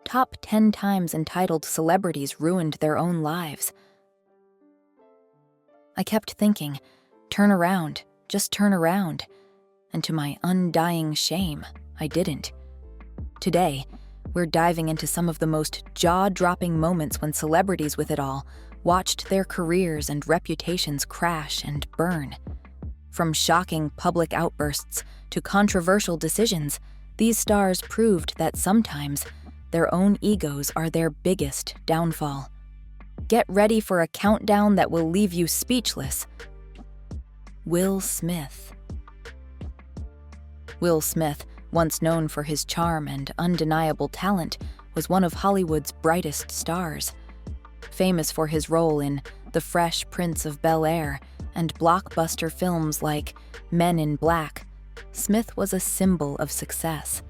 top 10 times entitled celebrities ruined their own lives. I kept thinking, turn around, just turn around. And to my undying shame, I didn't. Today, we're diving into some of the most jaw-dropping moments when celebrities with it all watched their careers and reputations crash and burn. From shocking public outbursts to controversial decisions, these stars proved that sometimes their own egos are their biggest downfall. Get ready for a countdown that will leave you speechless. Will Smith. Will Smith, once known for his charm and undeniable talent, was one of Hollywood's brightest stars. Famous for his role in The Fresh Prince of Bel-Air and blockbuster films like Men in Black, Smith was a symbol of success.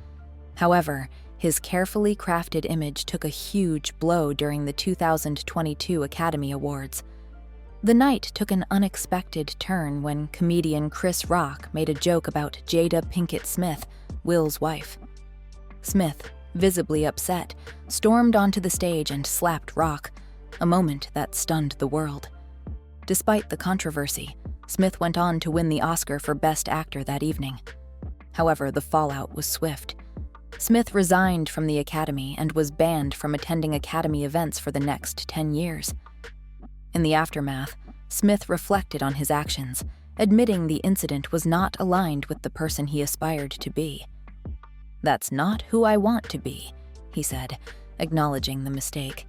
However, his carefully crafted image took a huge blow during the 2022 Academy Awards. The night took an unexpected turn when comedian Chris Rock made a joke about Jada Pinkett Smith, Will's wife. Smith, visibly upset, stormed onto the stage and slapped Rock, a moment that stunned the world. Despite the controversy, Smith went on to win the Oscar for Best Actor that evening. However, the fallout was swift. Smith resigned from the Academy and was banned from attending Academy events for the next 10 years. In the aftermath, Smith reflected on his actions, admitting the incident was not aligned with the person he aspired to be. "That's not who I want to be," he said, acknowledging the mistake.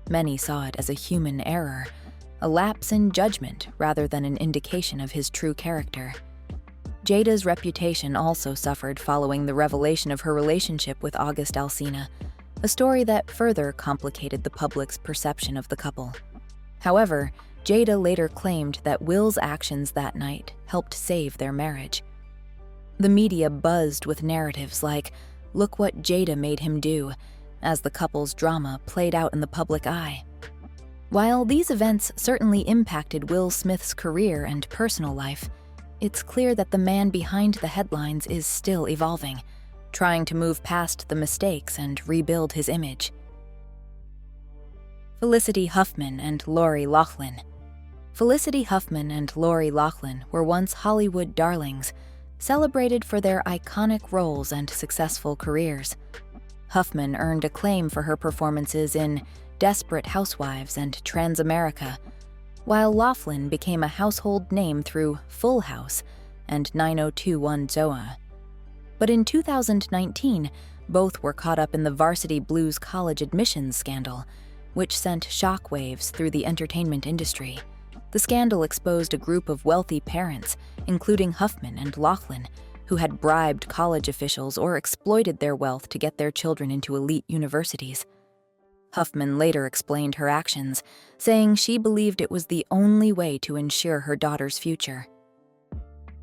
Many saw it as a human error, a lapse in judgment rather than an indication of his true character. Jada's reputation also suffered following the revelation of her relationship with August Alsina, a story that further complicated the public's perception of the couple. However, Jada later claimed that Will's actions that night helped save their marriage. The media buzzed with narratives like, "Look what Jada made him do," as the couple's drama played out in the public eye. While these events certainly impacted Will Smith's career and personal life, it's clear that the man behind the headlines is still evolving, trying to move past the mistakes and rebuild his image. Felicity Huffman and Lori Loughlin. Felicity Huffman and Lori Loughlin were once Hollywood darlings, celebrated for their iconic roles and successful careers. Huffman earned acclaim for her performances in Desperate Housewives and Transamerica, while Loughlin became a household name through Full House and 90210 Zoa. But in 2019, both were caught up in the Varsity Blues college admissions scandal, which sent shockwaves through the entertainment industry. The scandal exposed a group of wealthy parents, including Huffman and Loughlin, who had bribed college officials or exploited their wealth to get their children into elite universities. Huffman later explained her actions, saying she believed it was the only way to ensure her daughter's future.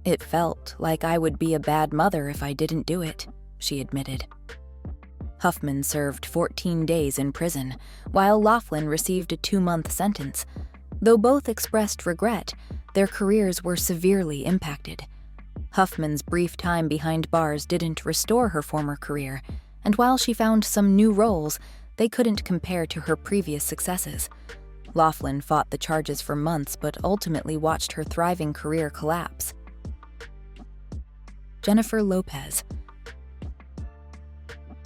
"It felt like I would be a bad mother if I didn't do it," she admitted. Huffman served 14 days in prison, while Loughlin received a 2-month sentence. Though both expressed regret, their careers were severely impacted. Huffman's brief time behind bars didn't restore her former career, and while she found some new roles, they couldn't compare to her previous successes. Loughlin fought the charges for months but ultimately watched her thriving career collapse. Jennifer Lopez.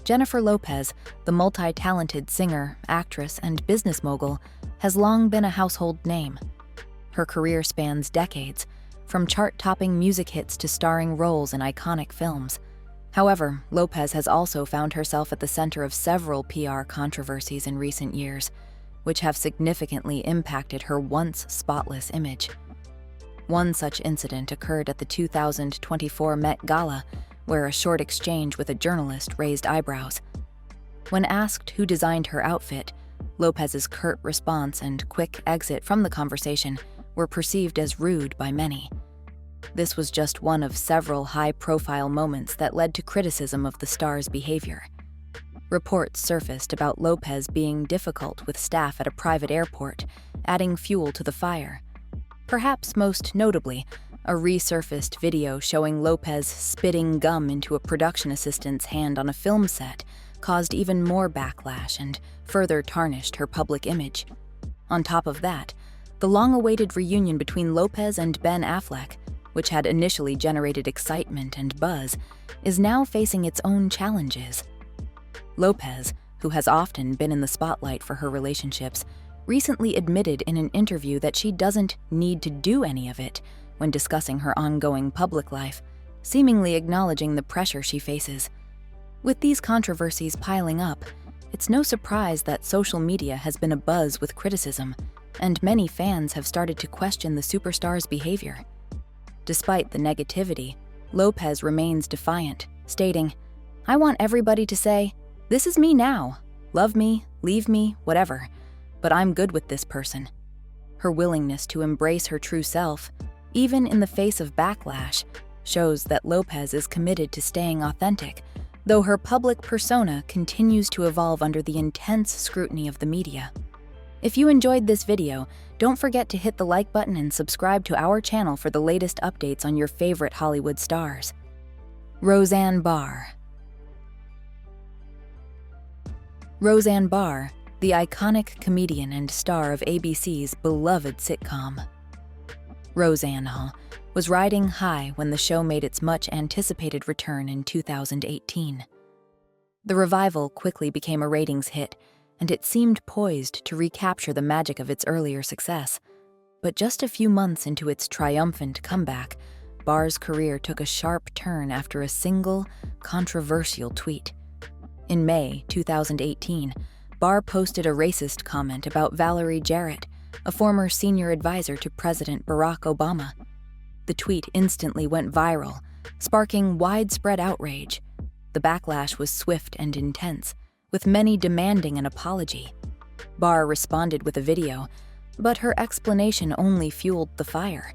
Jennifer Lopez, the multi-talented singer, actress, and business mogul, has long been a household name. Her career spans decades, from chart-topping music hits to starring roles in iconic films. However, Lopez has also found herself at the center of several PR controversies in recent years, which have significantly impacted her once spotless image. One such incident occurred at the 2024 Met Gala, where a short exchange with a journalist raised eyebrows. When asked who designed her outfit, Lopez's curt response and quick exit from the conversation were perceived as rude by many. This was just one of several high-profile moments that led to criticism of the star's behavior. Reports surfaced about Lopez being difficult with staff at a private airport, adding fuel to the fire. Perhaps most notably, a resurfaced video showing Lopez spitting gum into a production assistant's hand on a film set caused even more backlash and further tarnished her public image. On top of that, the long-awaited reunion between Lopez and Ben Affleck, which had initially generated excitement and buzz, is now facing its own challenges. Lopez, who has often been in the spotlight for her relationships, recently admitted in an interview that she doesn't need to do any of it when discussing her ongoing public life, seemingly acknowledging the pressure she faces. With these controversies piling up, it's no surprise that social media has been abuzz with criticism, and many fans have started to question the superstar's behavior. Despite the negativity, Lopez remains defiant, stating, "I want everybody to say, 'This is me now. Love me, leave me, whatever. But I'm good with this person.'" Her willingness to embrace her true self, even in the face of backlash, shows that Lopez is committed to staying authentic, though her public persona continues to evolve under the intense scrutiny of the media. If you enjoyed this video, don't forget to hit the like button and subscribe to our channel for the latest updates on your favorite Hollywood stars. Roseanne Barr. Roseanne Barr, the iconic comedian and star of ABC's beloved sitcom. Roseanne was riding high when the show made its much-anticipated return in 2018. The revival quickly became a ratings hit, and it seemed poised to recapture the magic of its earlier success. But just a few months into its triumphant comeback, Barr's career took a sharp turn after a single, controversial tweet. In May 2018, Barr posted a racist comment about Valerie Jarrett, a former senior advisor to President Barack Obama. The tweet instantly went viral, sparking widespread outrage. The backlash was swift and intense, with many demanding an apology. Barr responded with a video, but her explanation only fueled the fire.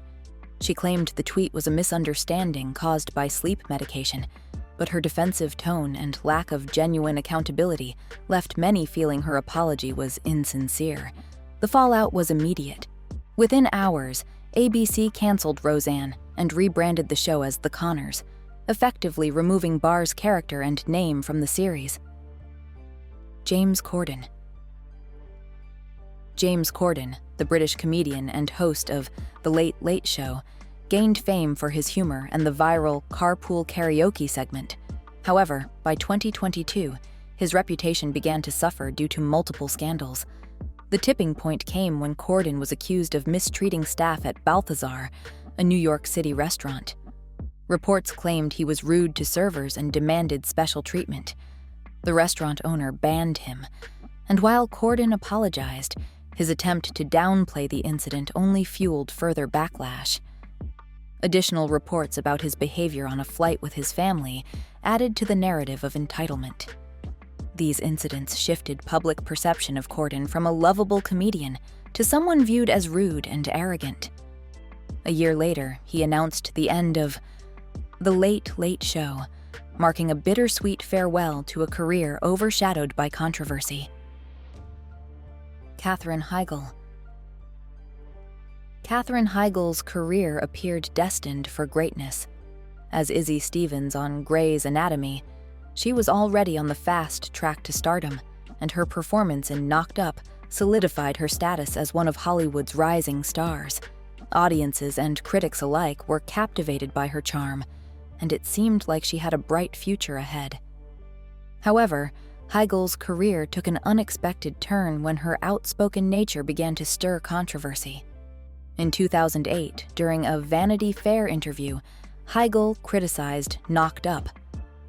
She claimed the tweet was a misunderstanding caused by sleep medication, but her defensive tone and lack of genuine accountability left many feeling her apology was insincere. The fallout was immediate. Within hours, ABC canceled Roseanne and rebranded the show as The Connors, effectively removing Barr's character and name from the series. James Corden. James Corden, the British comedian and host of The Late Late Show, gained fame for his humor and the viral carpool karaoke segment. However, by 2022, his reputation began to suffer due to multiple scandals. The tipping point came when Corden was accused of mistreating staff at Balthazar, a New York City restaurant. Reports claimed he was rude to servers and demanded special treatment. The restaurant owner banned him, and while Corden apologized, his attempt to downplay the incident only fueled further backlash. Additional reports about his behavior on a flight with his family added to the narrative of entitlement. These incidents shifted public perception of Corden from a lovable comedian to someone viewed as rude and arrogant. A year later, he announced the end of The Late Late Show, marking a bittersweet farewell to a career overshadowed by controversy. Katherine Heigl. Katherine Heigl's career appeared destined for greatness. As Izzy Stevens on Grey's Anatomy, she was already on the fast track to stardom, and her performance in Knocked Up solidified her status as one of Hollywood's rising stars. Audiences and critics alike were captivated by her charm, and it seemed like she had a bright future ahead. However, Heigl's career took an unexpected turn when her outspoken nature began to stir controversy. In 2008, during a Vanity Fair interview, Heigl criticized Knocked Up,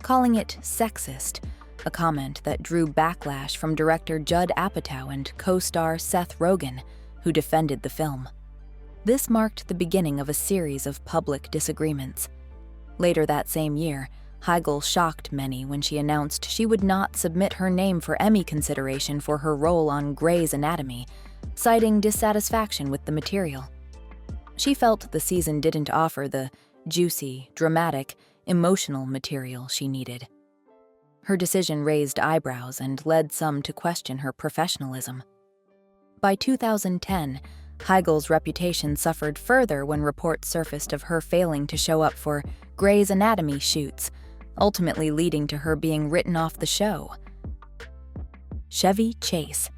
calling it sexist, a comment that drew backlash from director Judd Apatow and co-star Seth Rogen, who defended the film. This marked the beginning of a series of public disagreements. Later that same year, Heigl shocked many when she announced she would not submit her name for Emmy consideration for her role on Grey's Anatomy, citing dissatisfaction with the material. She felt the season didn't offer the juicy, dramatic, emotional material she needed. Her decision raised eyebrows and led some to question her professionalism. By 2010, Heigl's reputation suffered further when reports surfaced of her failing to show up for Grey's Anatomy shoots, ultimately leading to her being written off the show. Chevy Chase.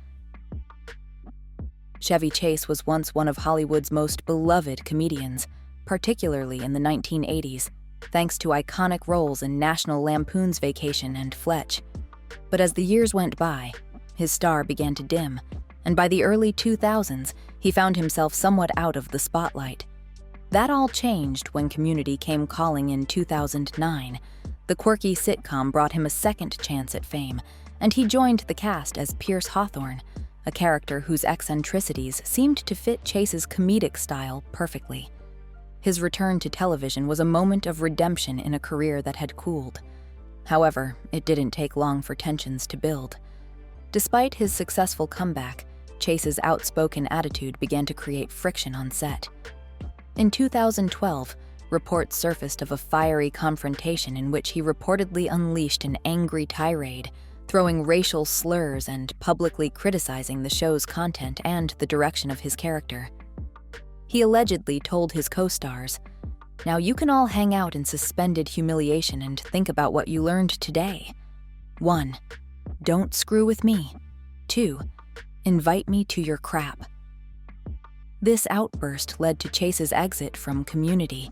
Chevy Chase was once one of Hollywood's most beloved comedians, particularly in the 1980s, thanks to iconic roles in National Lampoon's Vacation and Fletch. But as the years went by, his star began to dim, and by the early 2000s, he found himself somewhat out of the spotlight. That all changed when Community came calling in 2009. The quirky sitcom brought him a second chance at fame, and he joined the cast as Pierce Hawthorne, a character whose eccentricities seemed to fit Chase's comedic style perfectly. His return to television was a moment of redemption in a career that had cooled. However, it didn't take long for tensions to build. Despite his successful comeback, Chase's outspoken attitude began to create friction on set. In 2012, reports surfaced of a fiery confrontation in which he reportedly unleashed an angry tirade, throwing racial slurs and publicly criticizing the show's content and the direction of his character. He allegedly told his co-stars, "Now you can all hang out in suspended humiliation and think about what you learned today. 1. Don't screw with me. 2. Invite me to your crap." This outburst led to Chase's exit from Community,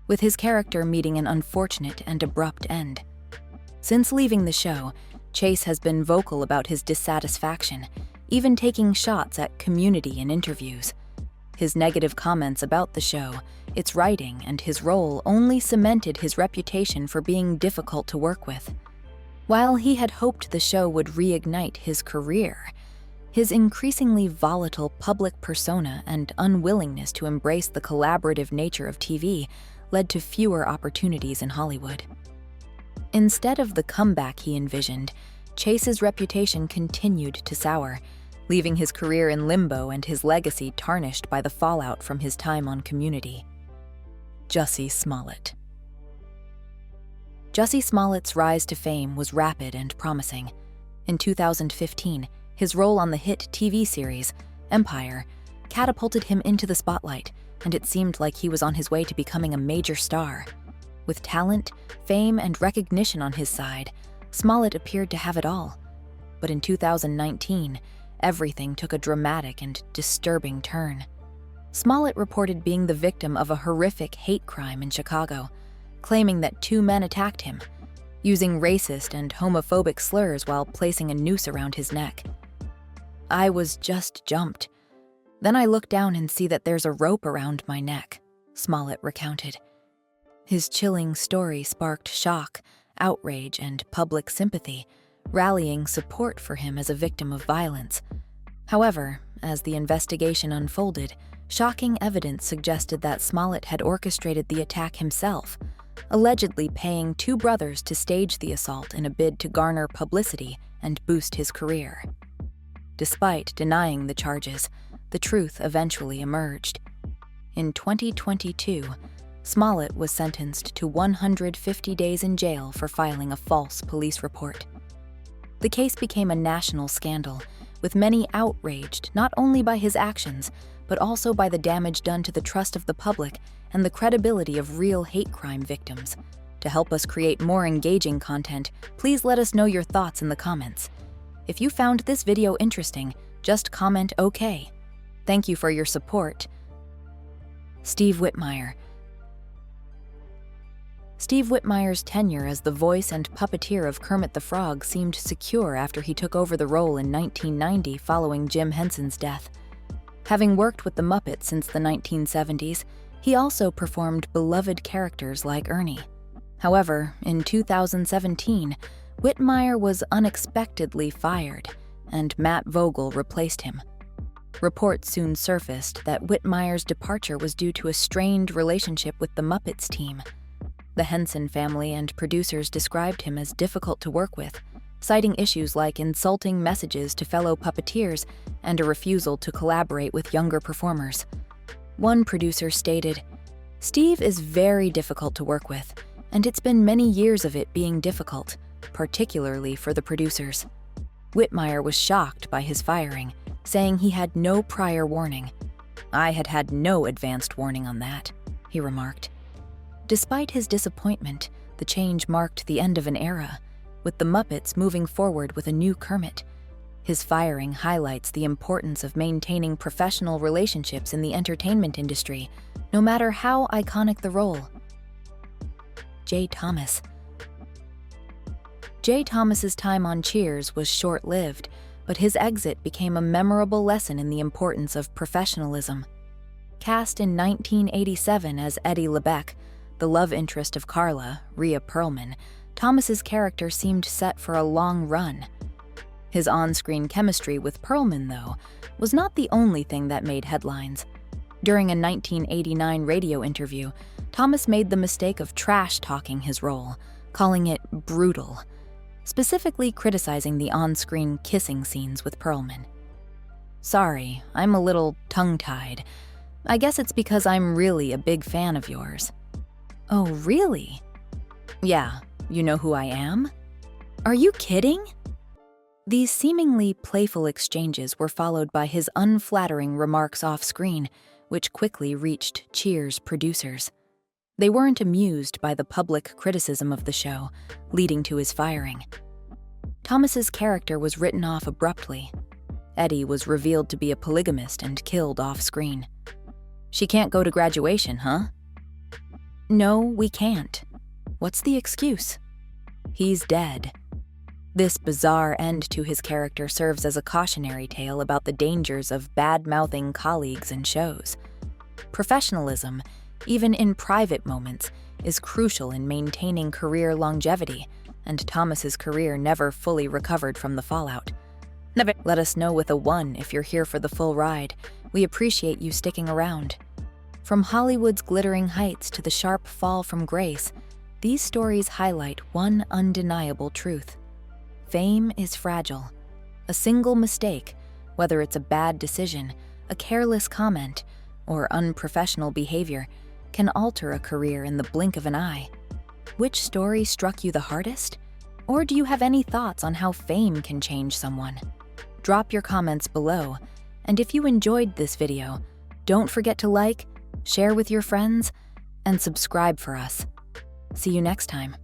with his character meeting an unfortunate and abrupt end. Since leaving the show, Chase has been vocal about his dissatisfaction, even taking shots at Community in interviews. His negative comments about the show, its writing, and his role only cemented his reputation for being difficult to work with. While he had hoped the show would reignite his career, his increasingly volatile public persona and unwillingness to embrace the collaborative nature of TV led to fewer opportunities in Hollywood. Instead of the comeback he envisioned, Chase's reputation continued to sour, leaving his career in limbo and his legacy tarnished by the fallout from his time on Community. Jussie Smollett. Jussie Smollett's rise to fame was rapid and promising. In 2015, his role on the hit TV series, Empire, catapulted him into the spotlight, and it seemed like he was on his way to becoming a major star. With talent, fame, and recognition on his side, Smollett appeared to have it all. But in 2019, everything took a dramatic and disturbing turn. Smollett reported being the victim of a horrific hate crime in Chicago, claiming that 2 men attacked him, using racist and homophobic slurs while placing a noose around his neck. "I was just jumped. Then I look down and see that there's a rope around my neck," Smollett recounted. His chilling story sparked shock, outrage, and public sympathy, rallying support for him as a victim of violence. However, as the investigation unfolded, shocking evidence suggested that Smollett had orchestrated the attack himself, allegedly paying 2 brothers to stage the assault in a bid to garner publicity and boost his career. Despite denying the charges, the truth eventually emerged. In 2022, Smollett was sentenced to 150 days in jail for filing a false police report. The case became a national scandal, with many outraged not only by his actions, but also by the damage done to the trust of the public and the credibility of real hate crime victims. To help us create more engaging content, please let us know your thoughts in the comments. If you found this video interesting, just comment OK. Thank you for your support. Steve Whitmire. Steve Whitmire's tenure as the voice and puppeteer of Kermit the Frog seemed secure after he took over the role in 1990 following Jim Henson's death. Having worked with the Muppets since the 1970s, he also performed beloved characters like Ernie. However, in 2017, Whitmire was unexpectedly fired, and Matt Vogel replaced him. Reports soon surfaced that Whitmire's departure was due to a strained relationship with the Muppets team. The Henson family and producers described him as difficult to work with, citing issues like insulting messages to fellow puppeteers and a refusal to collaborate with younger performers. One producer stated, "Steve is very difficult to work with, and it's been many years of it being difficult, particularly for the producers." Whitmire was shocked by his firing, saying he had no prior warning. "I had had no advanced warning on that," he remarked. Despite his disappointment, the change marked the end of an era, with the Muppets moving forward with a new Kermit. His firing highlights the importance of maintaining professional relationships in the entertainment industry, no matter how iconic the role. J. Thomas. J. Thomas's time on Cheers was short-lived, but his exit became a memorable lesson in the importance of professionalism. Cast in 1987 as Eddie LeBec, the love interest of Carla, Rhea Perlman, Thomas's character seemed set for a long run. His on-screen chemistry with Perlman, though, was not the only thing that made headlines. During a 1989 radio interview, Thomas made the mistake of trash-talking his role, calling it brutal, specifically criticizing the on-screen kissing scenes with Perlman. "Sorry, I'm a little tongue-tied. I guess it's because I'm really a big fan of yours." "Oh, really?" "Yeah, you know who I am?" "Are you kidding?" These seemingly playful exchanges were followed by his unflattering remarks off-screen, which quickly reached Cheers' producers. They weren't amused by the public criticism of the show, leading to his firing. Thomas's character was written off abruptly. Eddie was revealed to be a polygamist and killed off-screen. "She can't go to graduation, huh?" "No, we can't." "What's the excuse?" "He's dead." This bizarre end to his character serves as a cautionary tale about the dangers of bad-mouthing colleagues and shows. Professionalism, even in private moments, is crucial in maintaining career longevity, and Thomas's career never fully recovered from the fallout. Let us know with a 1 if you're here for the full ride. We appreciate you sticking around. From Hollywood's glittering heights to the sharp fall from grace, these stories highlight one undeniable truth. Fame is fragile. A single mistake, whether it's a bad decision, a careless comment, or unprofessional behavior, can alter a career in the blink of an eye. Which story struck you the hardest? Or do you have any thoughts on how fame can change someone? Drop your comments below, and if you enjoyed this video, don't forget to like, share with your friends, and subscribe for us. See you next time.